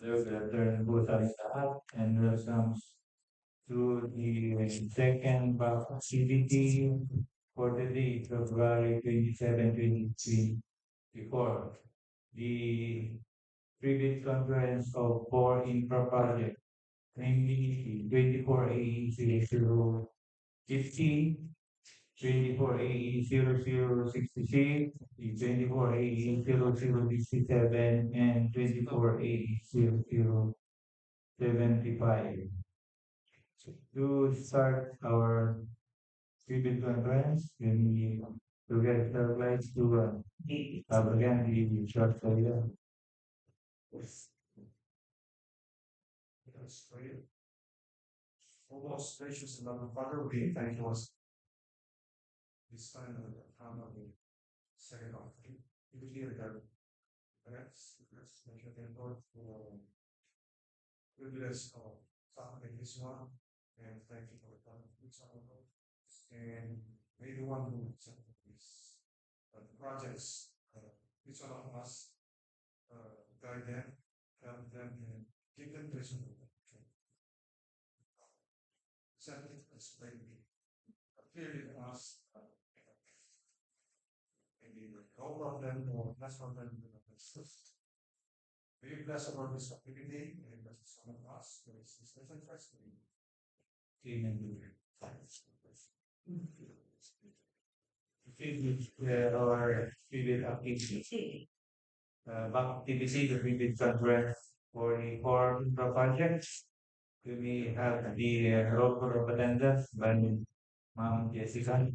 There's a turn both sides up and welcome to the second back activity for the day, February 27, 2024. The previous conference of four infra projects, namely 24AE0050, 24AE0066, the 24AE0067, and 24AE0075. To start our previous conference, we need to get the lights to have again the short video. That's great. Almost gracious and loving Father, we thank you once this time of the second offering. We hear that let's make it Lord for privilege of suffering this one, and thank you for the time of this one. And may the one who accepted this the projects, each one of us guide them, help them, and give them vision. Second, explain clearly to us maybe no problem or less problem. May you bless our this activity and bless some of us. This is the first thing. Amen. Our previous activity, back activity, the previous conference for the four infra projects. We have the roll call of attendance by Ma'am Jessica.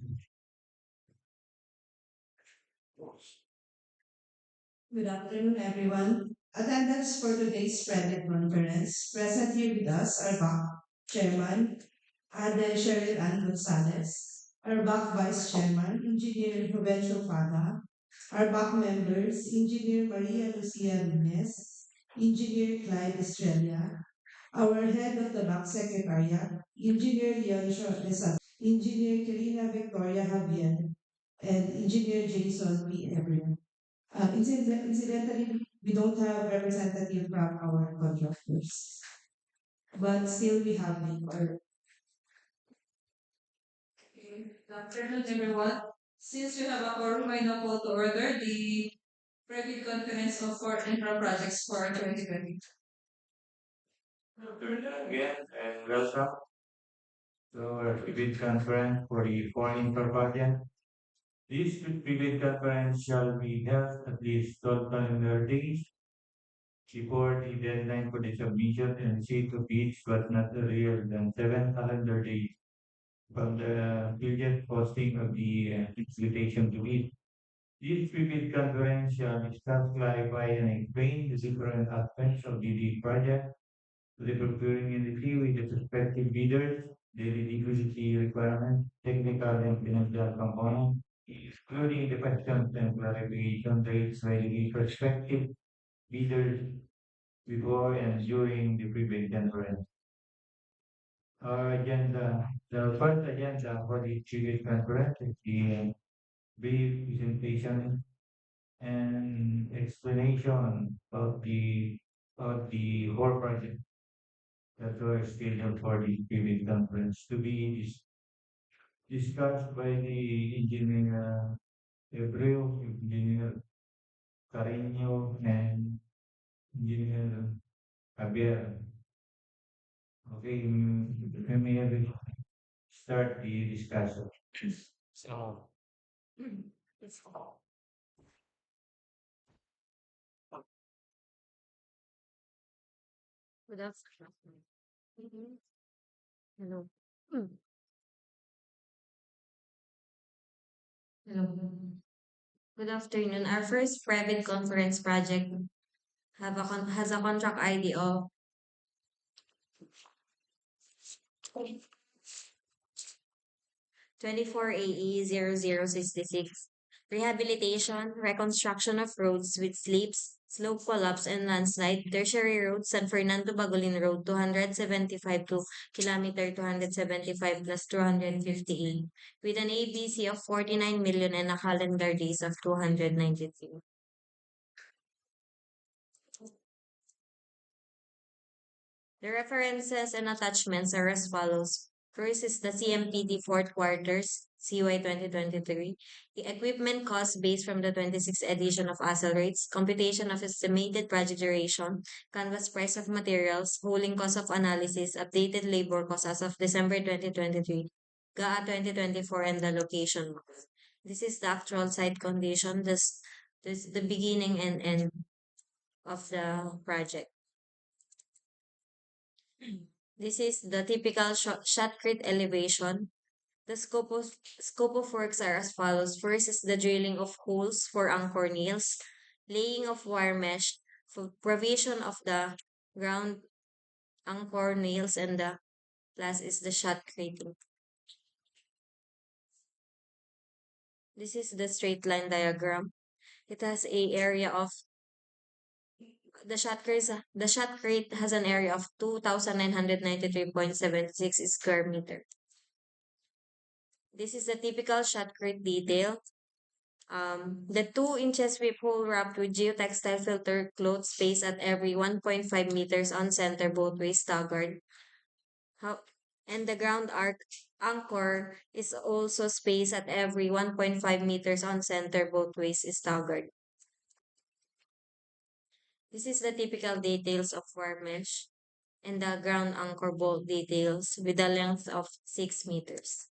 Good afternoon, everyone. Attendance for today's private conference. Present here with us are BAC Chairman Ade Cheryl Ann Gonzalez, our BAC Vice Chairman, Engineer Jovencio Fada, our BAC members, Engineer Maria Lucia Rines, Engineer Clyde Estrella, our Head of the BAC Secretariat, Engineer Leoncio Lesa, Engineer Karina Victoria Javier, and Engineer Jason P. Ebrin. Incidentally, we don't have representative from our contractors, but still we have them. Good afternoon, everyone. Since we have a quorum, I now call to order the private conference of four infra projects for 2020. Again, and welcome to our previous conference for the four infra projects. This previous conference shall be held at least 12 calendar days before the deadline for the submission and receipt of each, but not earlier than 7 calendar days from the period posting of the invitation to meet. This previous conference shall discuss, clarify, and explain the different aspects of the project to the procuring entity with the prospective bidders, daily liquidity requirements, technical and financial components, including the questions and clarification raised by the prospective bidders before and during the previous conference. Our agenda, the first agenda for the previous conference is the brief presentation and explanation of the whole project that were scheduled for the previous conference to be discussed by the engineer Abreu, engineer Carino, and engineer Javier. Okay, let me start the discussion. So, Good afternoon. Hello. Hello. Good afternoon. Our first private conference project has a contract ID of 24AE0066. Rehabilitation, reconstruction of roads with slips, slope collapse, and landslide. Tertiary Road, San Fernando Bagulin Road, 275 to kilometer 275 plus 258, with an ABC of 49 million and a calendar days of 293. The references and attachments are as follows. First is the CMPD fourth quarters, CY 2023. The equipment cost based from the 26th edition of ASEL rates, computation of estimated project duration, canvas price of materials, hauling cost of analysis, updated labor cost as of December 2023, GAA 2024, and the location. This is the actual site condition. This is the beginning and end of the project. This is the typical shotcrete elevation. The scope of works are as follows. First is the drilling of holes for anchor nails, laying of wire mesh, for provision of the ground anchor nails, and the last is the shotcreting. This is the straight line diagram. It has a area of the shotcrete has an area of 2,993.76 square meter. This is the typical shotcrete detail. The 2 inches sweep hole wrapped with geotextile filter cloth spaced at every 1.5 meters on center both ways staggered. And the ground arc anchor is also spaced at every 1.5 meters on center both ways staggered. This is the typical details of wire mesh and the ground anchor bolt details with a length of 6 meters.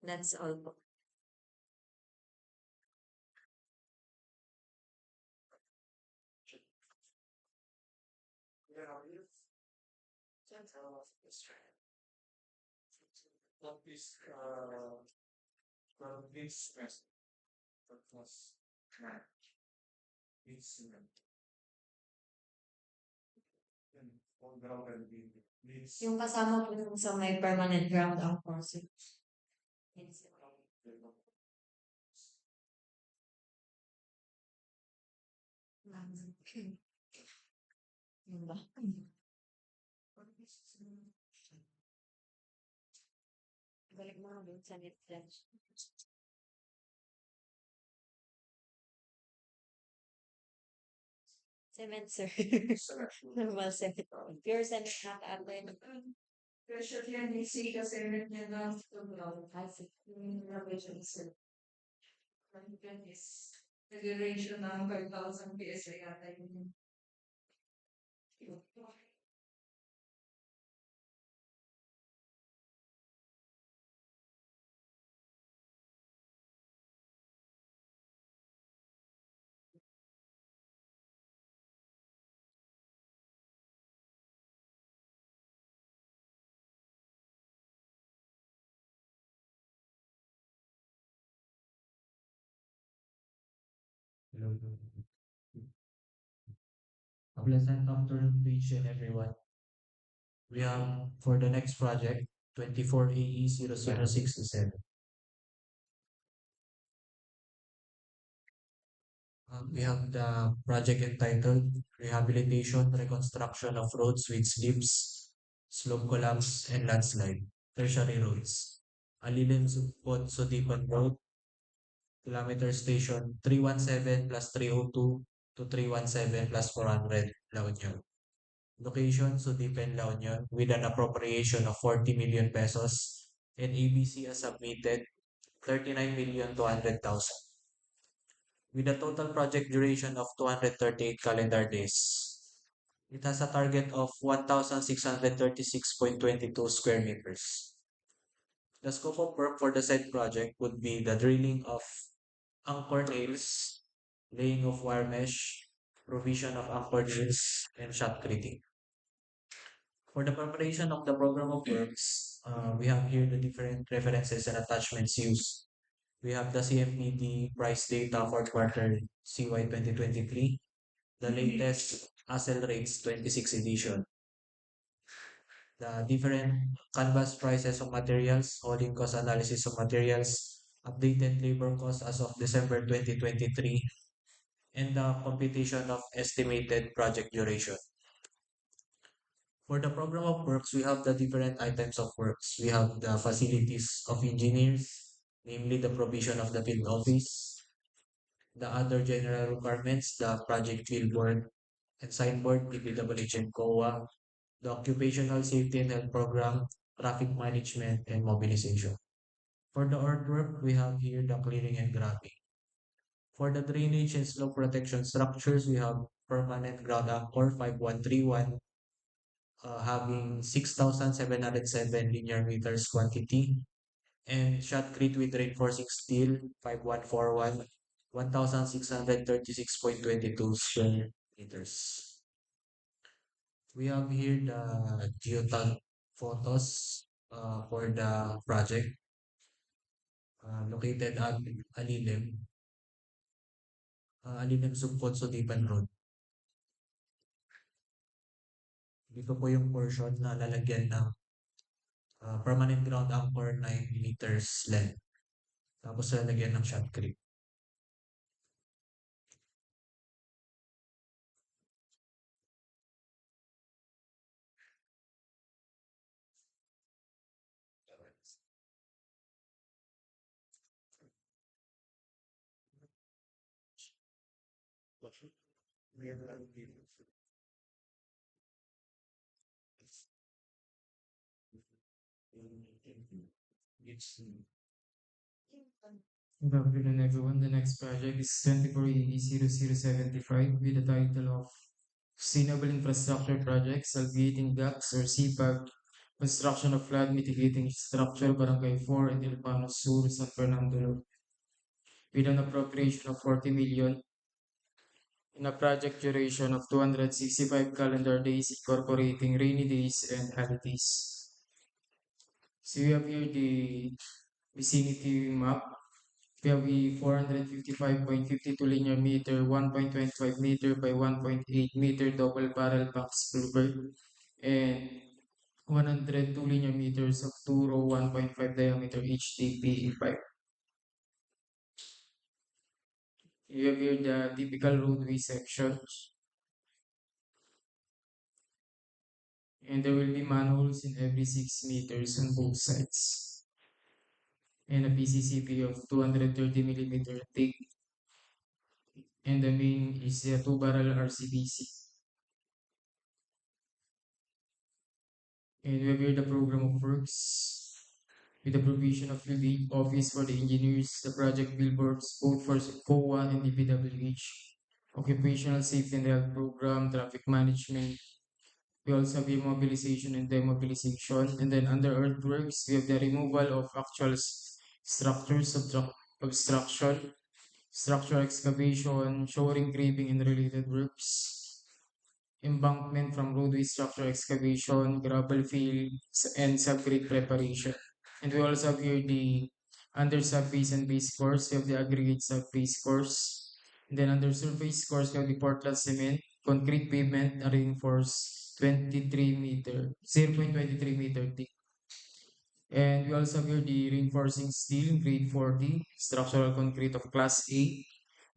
That's all. What is from this rest purpose instrument and on ground and be this Yung kasama po dun sa may permanent ground anchor. It's Yun ba? Balik mo na dun sa Netflix. Cement, sir. Normal cement. Pure cement nakaka-attend. Pressure yan, easy kasi rin niya na tumulaw. Yung renovation sir. Yan is federation ng 5,000 PSA yata yun. Hello. A pleasant afternoon to each and everyone. We have for the next project 24 AE 0067. We have the project entitled Rehabilitation, Reconstruction of Roads with Slips, Slope Collapse, and Landslide, Tertiary Roads. Alilem Sugpon Sudipen Road, kilometer station 317 plus 302 to 317 plus 400, La Union. Location Sudipen, La Union, with an appropriation of 40 million pesos and ABC has submitted 39,200,000 with a total project duration of 238 calendar days. It has a target of 1,636.22 square meters. The scope of work for the said project would be the drilling of anchor nails, laying of wire mesh, provision of anchor nails, and shotcreting. For the preparation of the program of works, we have here the different references and attachments used. We have the CMPD price data for quarter CY 2023, the latest ASEL rates 26 edition, the different canvas prices of materials, hauling cost analysis of materials, updated labor cost as of December 2023, and the computation of estimated project duration. For the program of works, we have the different items of works. We have the facilities of engineers, namely the provision of the field office, the other general requirements, the project billboard, and signboard, DPWH and COA, the Occupational Safety and Health Program, traffic management, and mobilization. For the earthwork, we have here the clearing and grubbing. For the drainage and slope protection structures, we have permanent ground anchor 5131 having 6,707 linear meters quantity and shotcrete with reinforcing steel 5141 1,636.22 square meters. We have here the geotag photos for the project located at Alilem Sugpon Sudipen Road. Dito po yung portion na lalagyan ng permanent ground anchor 9 meters length. Tapos lalagyan ng shotcrete. Good afternoon, everyone. The next project is 2480-0075 with the title of Sustainable Infrastructure Projects, Alleviating Gaps or SIPAG, Construction of Flood Mitigating Structure, Barangay 4 and Ilocanos Sur, San Fernando, with an appropriation of 40 million in a project duration of 265 calendar days, incorporating rainy days and holidays. So we have here the vicinity map. We have a 455.52 linear meter, 1.25 meter by 1.8 meter double barrel box culvert, and 102 linear meters of 2 row 1.5 diameter HDPE pipe. You have here the typical roadway section. And there will be manholes in every 6 meters on both sides. And a PCCP of 230 millimeter thick. And the main is the 2-barrel RCBC. And we have here the program of works with the provision of field office for the engineers, the project billboards, both for COA and DPWH, occupational safety and health program, traffic management. We also have the mobilization and demobilization. And then under earthworks, we have the removal of actual structures, obstruction, structural excavation, shoring, graving, and related works. Embankment from roadway structure excavation, gravel fill, and subgrade preparation. And we also have here the under subbase and base course, we have the aggregate subbase course. And then under surface course, we have the Portland cement, concrete pavement, reinforced 23 meter, 0.23 meter thick. And we also have here the reinforcing steel, grade 40, structural concrete of class A,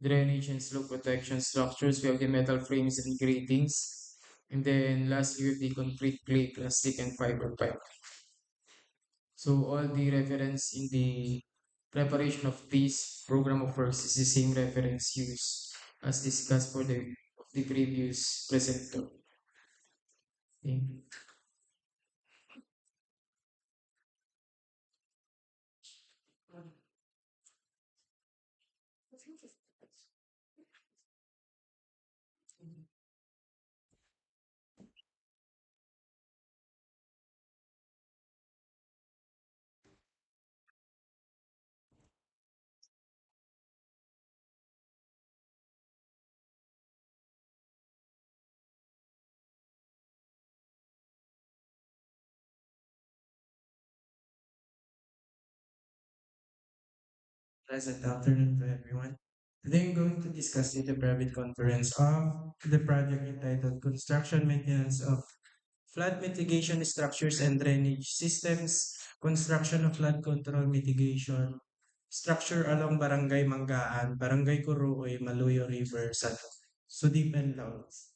drainage and slope protection structures. We have the metal frames and gratings. And then lastly, we have the concrete clay, plastic, and fiber pipe. So all the reference in the preparation of this program of works is the same reference used as discussed for the previous presenter. Thank you. Pleasant afternoon to everyone. Today I'm going to discuss the private conference of the project entitled Construction Maintenance of Flood Mitigation Structures and Drainage Systems, Construction of Flood Control Mitigation, Structure along Barangay Manggaan, Barangay Corrooy-Maluyo River, Sudipen, Laos.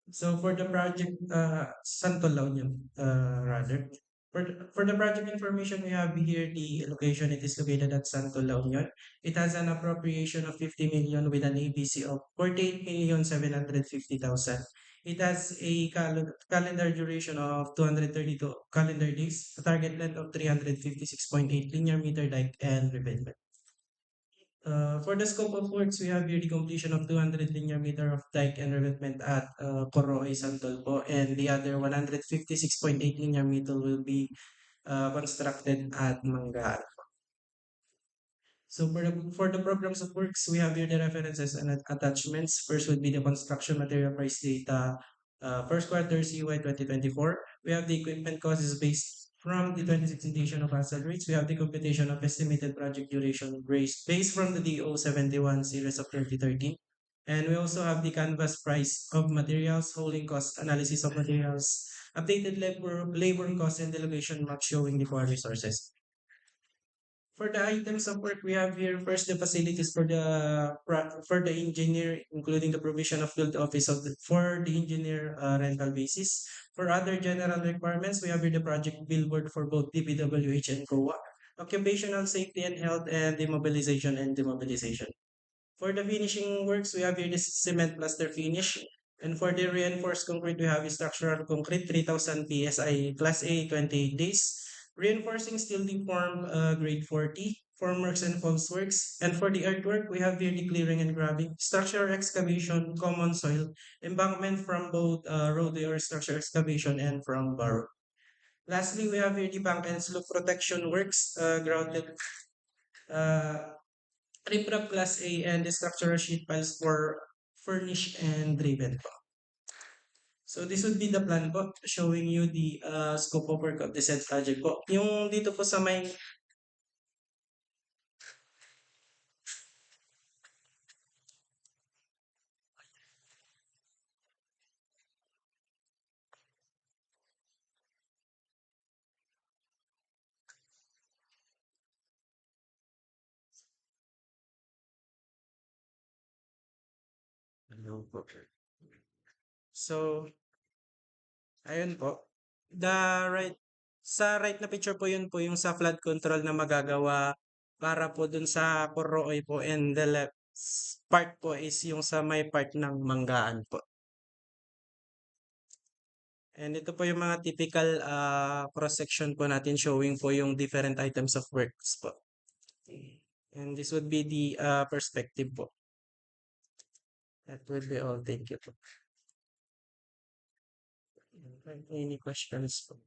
So for the project, Santol, rather, For the project information, we have here the location. It is located at Santol, La Union. It has an appropriation of 50 million with an ABC of 48,750,000. It has a calendar duration of 232 calendar days, a target length of 356.8 linear meter dike and revetment. For the scope of works, we have here the completion of 200 linear meter of dike and revetment at Corrooy, Santol po, and the other 156.8 linear meter will be constructed at Manggaan. So for the programs of works, we have here the references and attachments. First would be the construction material price data, first quarter CY 2024. We have the equipment cost is based from the 26 edition of asset rates. We have the computation of estimated project duration based from the DEO 71 series of 2013. And we also have the canvas price of materials, holding cost analysis of materials, updated labor cost and the location map showing the core resources. For the items of work, we have here first the facilities for the engineer, including the provision of field office for the engineer rental basis. For other general requirements, we have here the project billboard for both DPWH and COA, occupational safety and health, and demobilization and demobilization. For the finishing works, we have here the cement plaster finish. And for the reinforced concrete, we have structural concrete, 3,000 PSI, Class A, 28 days. Reinforcing steel deform, grade 40, formworks and false works. And for the earthwork, we have here the clearing and grabbing, structural excavation, common soil, embankment from both roadway or structural excavation and from borrow. Lastly, we have here the bank and slope protection works, grounded uh, riprap class A and the structural sheet piles for furnished and driven po. So this would be the plan po, showing you the scope of work of the said project po. Yung dito po sa may Hello po. So, ayun po. Sa right na picture po yun po yung sa flood control na magagawa para po dun sa Corrooy po, and the left part po is yung sa may part ng Manggaan po. And ito po yung mga typical cross-section po natin showing po yung different items of works po. And this would be the perspective po. That would be all. Thank you po. Any questions po?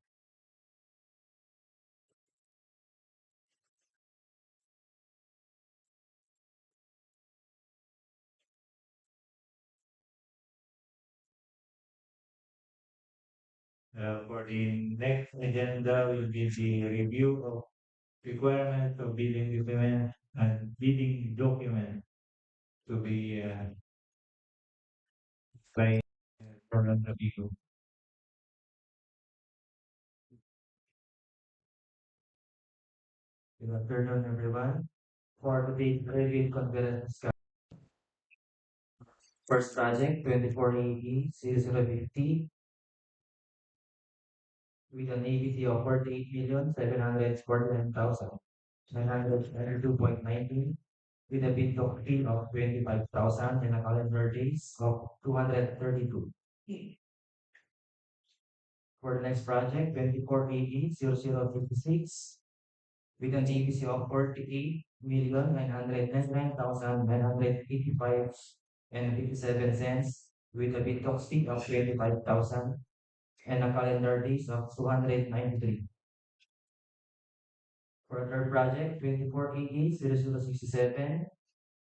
For the next agenda will be the review of requirements of bidding document and bidding document to be by Fernando. Good afternoon, everyone. For today's review conference, first project 2480 with an ABC of 48,749,992.19 with a bid fee of 25,000 and a calendar days of 232. For the next project 2480 with an ABC of 48,999,985 and 57 cents with a bid fee of 25,000 and a calendar days of 293. For a third project, 2480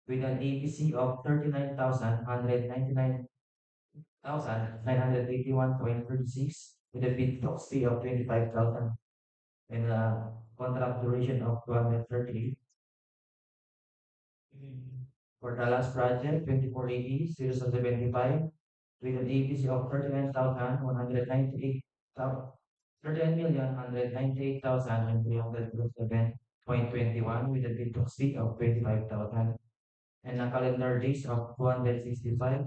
with an ABC of 39,199,981.36 with a bid fee of 25,000 and a contract duration of 238. For the last project, 2480 with an ABC of 39,198,397.21 with a bid fee of 25,000 and a calendar days of 265.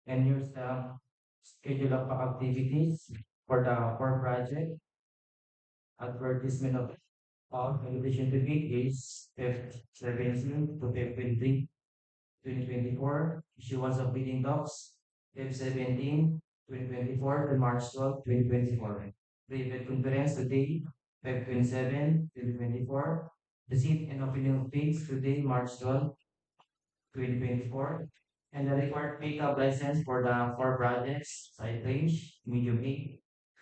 And here's the schedule of activities for the core project. advertisement of invitation to bid is F17 to F23, 2024. Issuance of bidding docs, F17, 2024 to March 12, 2024. Private conference today, F27, 2024. Receipt and opening of bids today, March 12, 2024. And the required pickup license for the four projects, site range, medium A,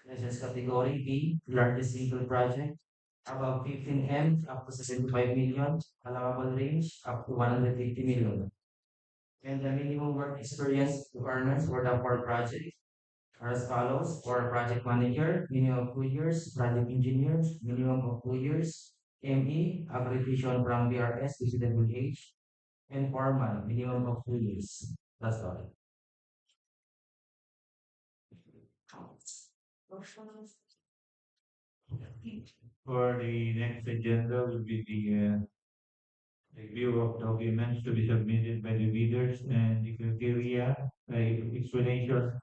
license category B, largest vehicle project, above 15 M up to 75 million, allowable range up to 150 million. And the minimum work experience requirements for the four projects are as follows: for project manager, minimum of 2 years; project engineer, minimum of 2 years; ME, accreditation from BRS to DPWH; and foreman, minimum of 2 years. That's all. For the next agenda will be the review of documents to be submitted by the bidders and the criteria, explanation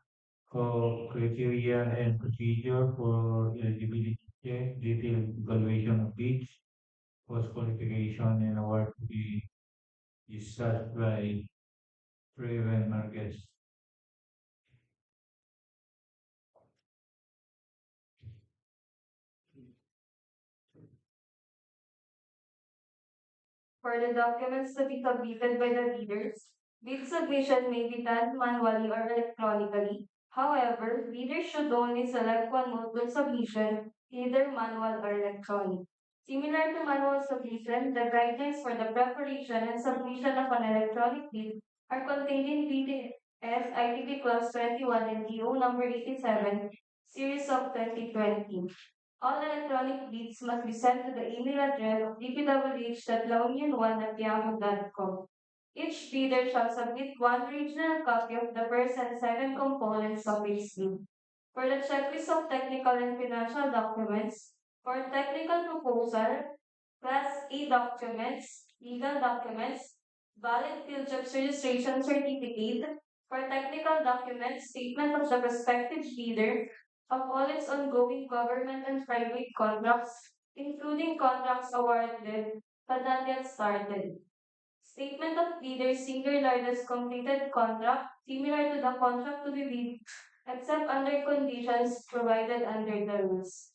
of criteria and procedure for eligibility check, detailed evaluation of bids, post qualification and award to be discussed by Raven Marquez. For the documents to be submitted by the bidders, bid submission may be done manually or electronically. However, bidders should only select one mode of submission, either manual or electronic. Similar to manual submission, the guidelines for the preparation and submission of an electronic bid are contained in BDS ITP Clause 21 and DO number 87, series of 2020. All electronic bids must be sent to the email address of dpwh.launion1@yahoo.com. Each bidder shall submit one original copy of the first and second components of its bid. For the checklist of technical and financial documents, for technical proposal, Class A documents, legal documents, valid field jobs registration certificate, for technical documents, statement of the prospective bidder, of all its ongoing government and private contracts, including contracts awarded but not yet started. Statement of bidder's single largest completed contract, similar to the contract to be bid, except under conditions provided under the rules.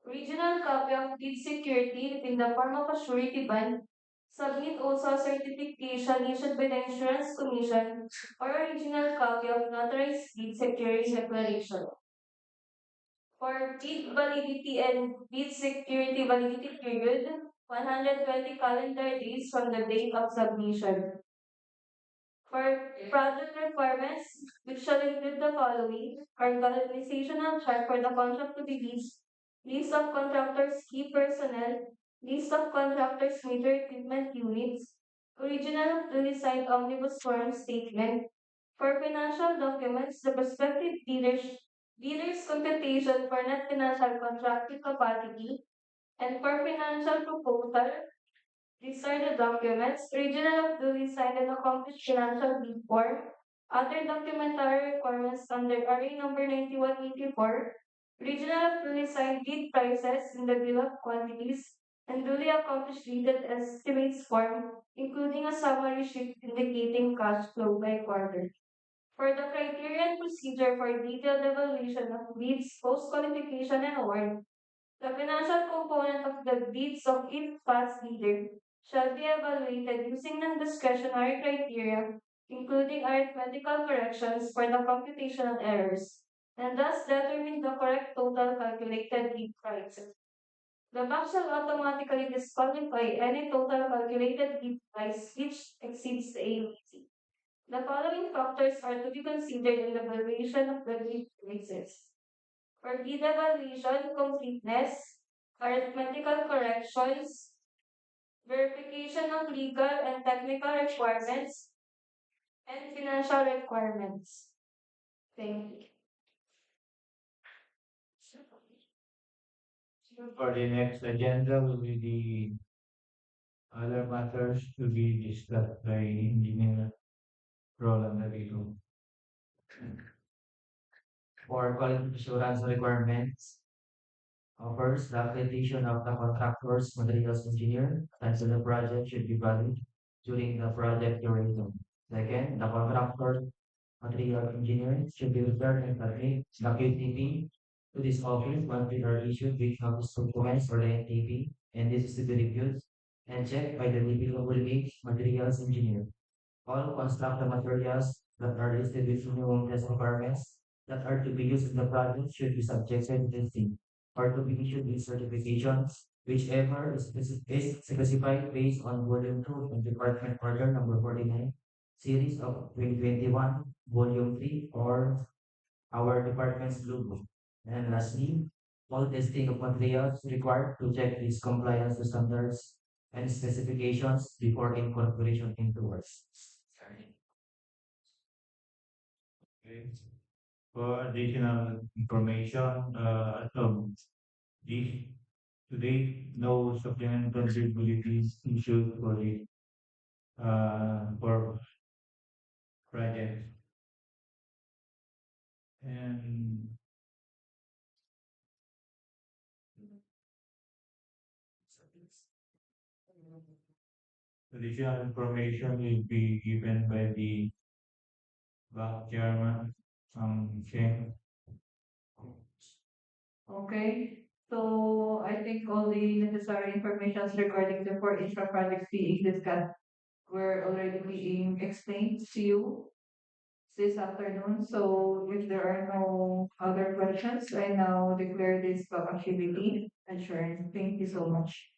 Original copy of bid security in the form of a surety bond. Submit also a certification issued by the Insurance Commission or original copy of notarized bid security declaration. For bid validity and bid security validity period, 120 calendar days from the date of submission. For project requirements, which shall include the following: organizational chart for the contract to be leased, list of contractors' key personnel, list of contractors' major equipment units, original duly signed omnibus form statement. For financial documents, the prospective bidders' computation for net financial contracting capacity, and for financial proposal, these are the documents: original of duly signed and accomplished financial bid form, other documentary requirements under RA number 9184, original of duly signed bid prices in the bill of quantities, and duly accomplished dated estimates form, including a summary sheet indicating cash flow by quarter. For the criteria and procedure for detailed evaluation of bids, post-qualification, and award, the financial component of the bids of each past bidder shall be evaluated using non-discretionary criteria, including arithmetical corrections for the computational errors, and thus determine the correct total calculated bid price. The bank shall automatically disqualify any total calculated bid price which exceeds the ABC. The following factors are to be considered in the valuation of the bid prices. For bid evaluation, completeness, arithmetical corrections, verification of legal and technical requirements, and financial requirements. Thank you. For the next agenda will be the other matters to be discussed by Engineer Roland Davido. For quality assurance requirements, First, the accreditation of the contractor's materials engineer attached to the project should be valid during the project duration. Second, the contractor material engineer should be prepared and submit the QTP to this office once they are issued with notice documents or the NTP, and this is to be reviewed and checked by the DPWH materials engineer. All construction materials that are listed with minimum test requirements that are to be used in the project should be subjected to testing or to be issued with certifications, whichever is specified based on Volume 2 and Department Order Number 49, Series of 2021, Volume 3, or our department's Blue Book. And lastly, all testing of materials required to check its compliance to standards and specifications before incorporation into works. Okay. For additional information, the today no supplemental liabilities issued for the for project. And additional information will be given by the bank chairman, Shane. Okay, so I think all the necessary information regarding the four infra projects being discussed were already being explained to you this afternoon. So if there are no other questions, I now declare this activity adjourned. Thank you so much.